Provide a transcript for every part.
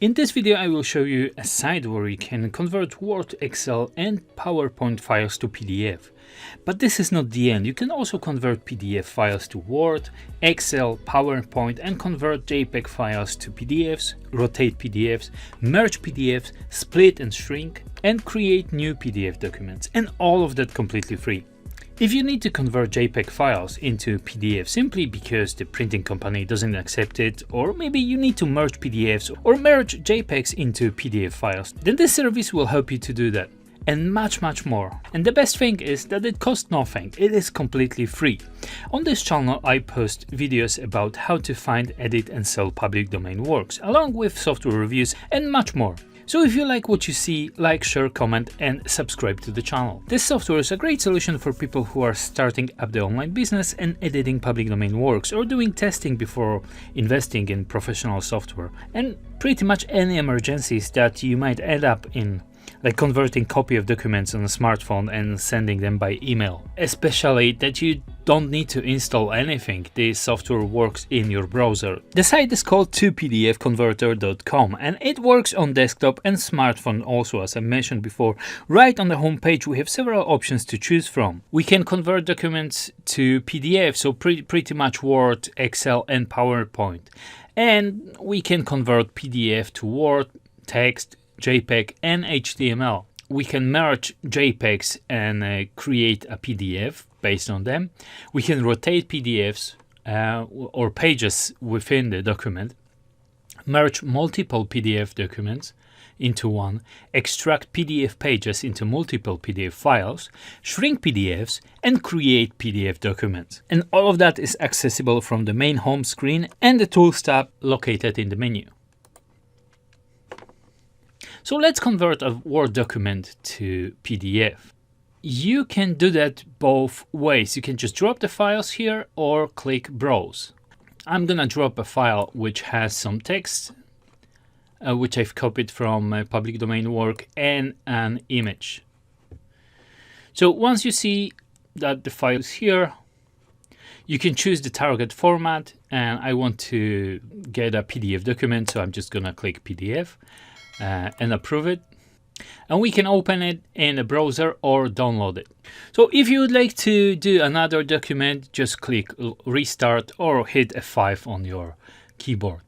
In this video I will show you a site where you can convert Word, Excel and PowerPoint files to PDF. But this is not the end. You can also convert PDF files to Word, Excel, PowerPoint and convert JPEG files to PDFs, rotate PDFs, merge PDFs, split and shrink and create new PDF documents, and all of that completely free. If you need to convert JPEG files into PDF simply because the printing company doesn't accept it, or maybe you need to merge PDFs or merge JPEGs into PDF files, then this service will help you to do that. And much more. And the best thing is that it costs nothing. It is completely free. On this channel I post videos about how to find, edit and sell public domain works, along with software reviews and much more. So if you like what you see, like, share, comment and subscribe to the channel. This software is a great solution for people who are starting up the online business and editing public domain works, or doing testing before investing in professional software, and pretty much any emergencies that you might end up in, like converting copy of documents on a smartphone and sending them by email. Especially that you don't need to install anything, the software works in your browser. The site is called 2pdfconverter.com and it works on desktop and smartphone also, as I mentioned before. Right on the home page we have several options to choose from. We can convert documents to PDF, so pretty much Word, Excel and PowerPoint. And we can convert PDF to Word, text, JPEG and HTML. We can merge JPEGs and create a PDF based on them. We can rotate PDFs or pages within the document, merge multiple PDF documents into one, extract PDF pages into multiple PDF files, shrink PDFs and create PDF documents. And all of that is accessible from the main home screen and the Tools tab located in the menu. So let's convert a Word document to PDF. You can do that both ways. You can just drop the files here or click Browse. I'm gonna drop a file which has some text, which I've copied from public domain work, and an image. So once you see that the file is here, you can choose the target format, and I want to get a PDF document, so I'm just gonna click PDF. And approve it, and we can open it in a browser or download it. So if you would like to do another document, just click restart or hit F5 on your keyboard.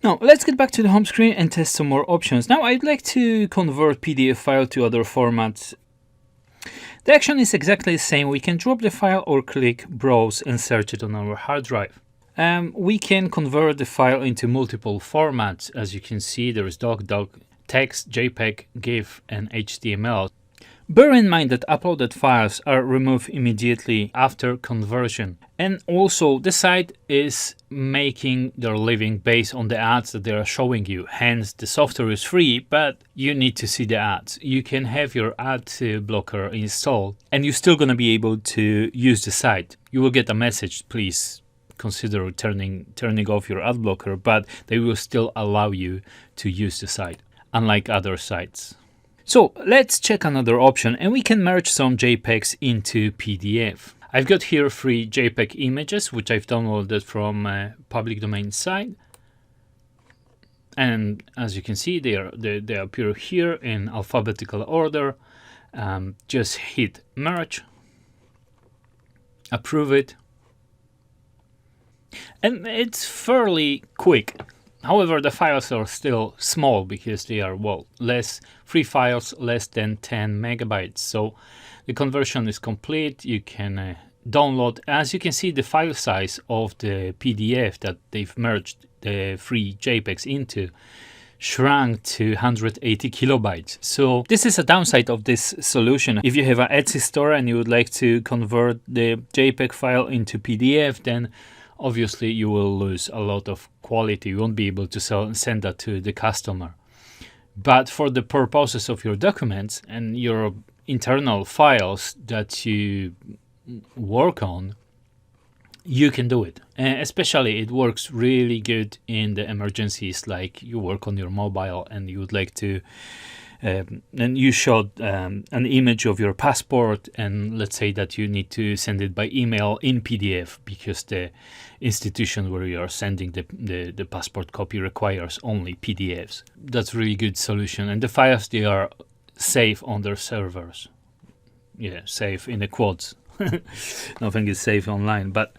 Now let's get back to the home screen and test some more options. Now I'd like to convert PDF file to other formats. The action is exactly the same. We can drop the file or click browse and search it on our hard drive. We can convert the file into multiple formats. As you can see, there is doc, text, JPEG, GIF and HTML. Bear in mind that uploaded files are removed immediately after conversion. And also the site is making their living based on the ads that they are showing you. Hence the software is free, but you need to see the ads. You can have your ad blocker installed and you're still going to be able to use the site. You will get a message, please consider turning off your ad blocker, but they will still allow you to use the site, unlike other sites. So let's check another option, and we can merge some JPEGs into PDF. I've got here 3 JPEG images which I've downloaded from a public domain site, and as you can see they appear here in alphabetical order. Just hit merge, approve it, and it's fairly quick. However, the files are still small because they are, well, free files less than 10 megabytes. So the conversion is complete. You can download. As you can see, the file size of the PDF that they've merged the free JPEGs into shrunk to 180 kilobytes. So this is a downside of this solution. If you have an Etsy store and you would like to convert the JPEG file into PDF, then obviously you will lose a lot of quality. You won't be able to send that to the customer. But for the purposes of your documents and your internal files that you work on, you can do it. Especially it works really good in the emergencies, like you work on your mobile and you would like to and you showed an image of your passport, and let's say that you need to send it by email in PDF because the institution where you are sending the passport copy requires only PDFs. That's a really good solution, and the files, they are safe on their servers. Yeah, safe in the quotes. Nothing is safe online, but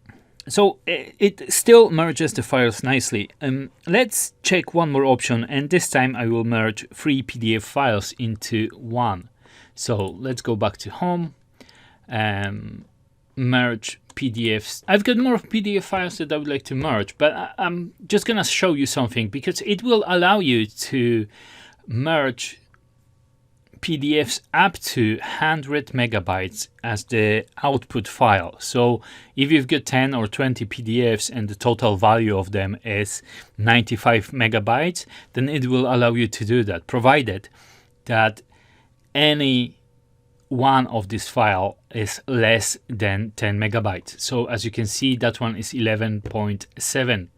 so it still merges the files nicely. Let's check one more option, and this time I will merge 3 PDF files into one. So let's go back to home, merge PDFs. I've got more PDF files that I would like to merge, but I'm just gonna show you something because it will allow you to merge PDFs up to 100 megabytes as the output file. So if you've got 10 or 20 PDFs and the total value of them is 95 megabytes, then it will allow you to do that, provided that any one of this file is less than 10 megabytes. So as you can see, that one is 11.7.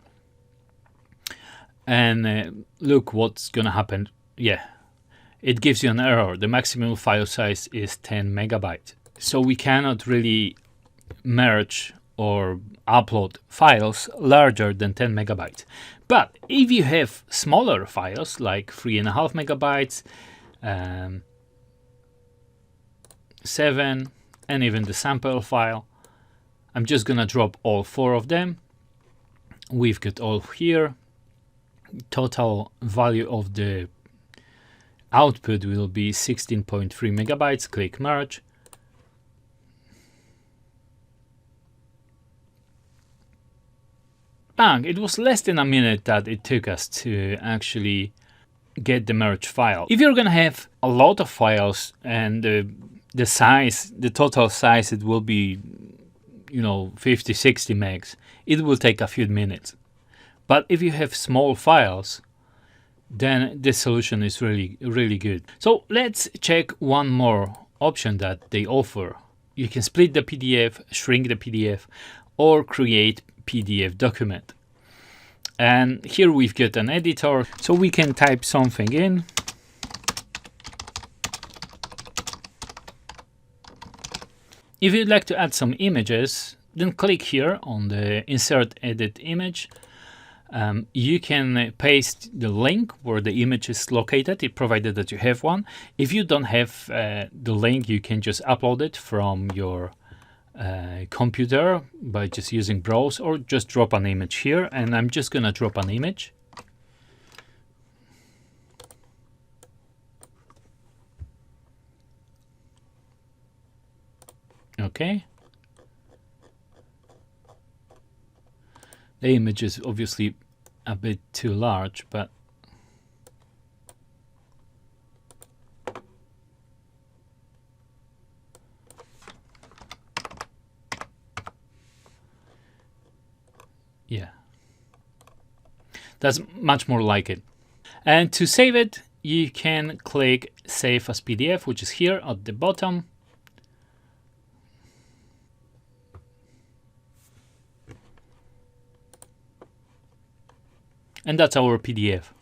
And look what's gonna happen. Yeah, it gives you an error. The maximum file size is 10 megabytes. So we cannot really merge or upload files larger than 10 megabytes. But if you have smaller files like 3.5 megabytes, 7, and even the sample file, I'm just gonna drop all 4 of them. We've got all here. Total value of the output will be 16.3 megabytes. Click merge. Bang! It was less than a minute that it took us to actually get the merge file. If you're gonna have a lot of files and the size, the total size, it will be, 50, 60 megs, it will take a few minutes. But if you have small files, then this solution is really, really good. So let's check one more option that they offer. You can split the PDF, shrink the PDF, or create PDF document. And here we've got an editor, so we can type something in. If you'd like to add some images, then click here on the insert edit image. You can paste the link where the image is located, provided that you have one. If you don't have the link, you can just upload it from your computer by just using browse, or just drop an image here. And I'm just gonna drop an image. Okay. The image is obviously a bit too large, but yeah, that's much more like it. And to save it, you can click Save as PDF, which is here at the bottom. And that's our PDF.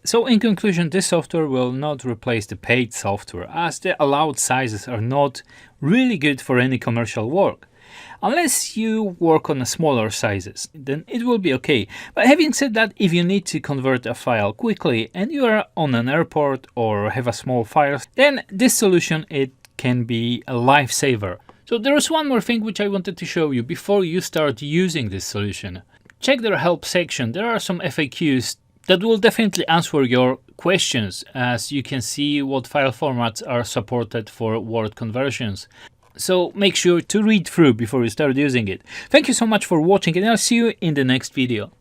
So in conclusion, this software will not replace the paid software, as the allowed sizes are not really good for any commercial work. Unless you work on smaller sizes, then it will be okay. But having said that, if you need to convert a file quickly and you are on an airport or have a small file, then this solution, it can be a lifesaver. So there is one more thing which I wanted to show you before you start using this solution. Check their help section. There are some FAQs that will definitely answer your questions, as you can see what file formats are supported for Word conversions. So make sure to read through before you start using it. Thank you so much for watching, and I'll see you in the next video.